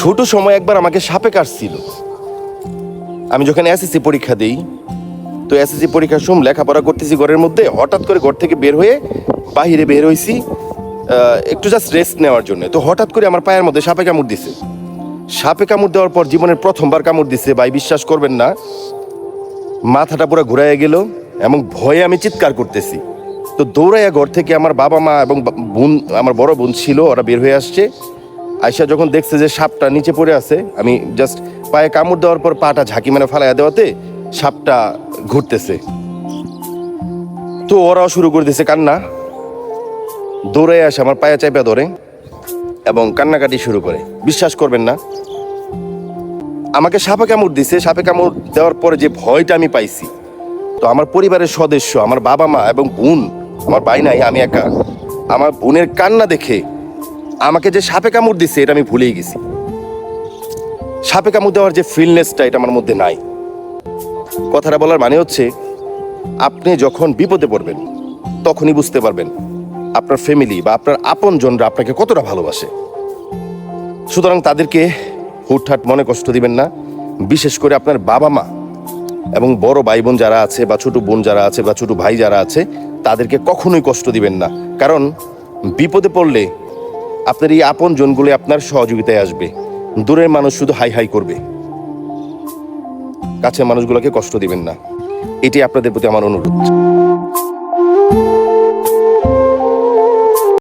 ছোট সময় একবার আমাকে সাপে কাটছিল। আমি যখন এসএসসি পরীক্ষা দিই, তো এসএসসি পরীক্ষার সময় লেখাপড়া করতেছি ঘরের মধ্যে, হঠাৎ করে ঘর থেকে বের হয়ে বাহিরে বের হয়েছি একটু জাস্ট রেস্ট নেওয়ার জন্য। তো হঠাৎ করে আমার পায়ের মধ্যে সাপে কামড় দিছে। সাপে কামড় দেওয়ার পর জীবনের প্রথমবার কামড় দিছে ভাই, বিশ্বাস করবেন না, মাথাটা পুরো ঘুরাইয়া গেল এবং ভয়ে আমি চিৎকার করতেছি। তো দৌড়াইয়া ঘর থেকে আমার বাবা মা এবং বোন, আমার বড় বোন ছিল, ওরা বের হয়ে আসছে। আয়শা যখন দেখছে যে সাপটা নিচে পড়ে আছে, আমি জাস্ট পায়ে কামড় দেওয়ার পর পাটা ঝাঁকি মেরে ফালাইয়া দেওয়াতে সাপটা ঘুরতেছে। তো ওরাও শুরু করে দিয়েছে কান্না। দৌড়ে আসে আমার পায়ে চাপা ধরে এবং কান্নাকাটি শুরু করে। বিশ্বাস করবেন না, আমাকে সাপে কামড় দিছে। সাপে কামড় দেওয়ার পরে যে ভয়টা আমি পাইছি, তো আমার পরিবারের সদস্য, আমার বাবা মা এবং বোন, আমার ভাই নাই, আমি একা, আমার বোনের কান্না দেখে আমাকে যে সাপে কামড় দিছে এটা আমি ভুলেই গেছি। সাপে কামড় দেওয়ার যে ফিলনেসটা, এটা আমার মধ্যে নাই। কথাটা বলার মানে হচ্ছে, আপনি যখন বিপদে পড়বেন তখনই বুঝতে পারবেন আপনার ফ্যামিলি বা আপনার আপনজনরা আপনাকে কতটা ভালোবাসে। সুতরাং তাদেরকে হুটহাট মনে কষ্ট দিবেন না। বিশেষ করে আপনার বাবা মা এবং বড় ভাই বোন যারা আছে বা ছোট বোন যারা আছে বা ছোট ভাই যারা আছে, তাদেরকে কখনোই কষ্ট দিবেন না। কারণ বিপদে পড়লে আপনার এই আপন জনগুলো আপনার সহযোগিতায় আসবে। দূরের মানুষ শুধু হাই হাই করবে, কাছের মানুষগুলোকে কষ্ট দিবেন না। এটি আপনাদের প্রতি আমার অনুরোধ।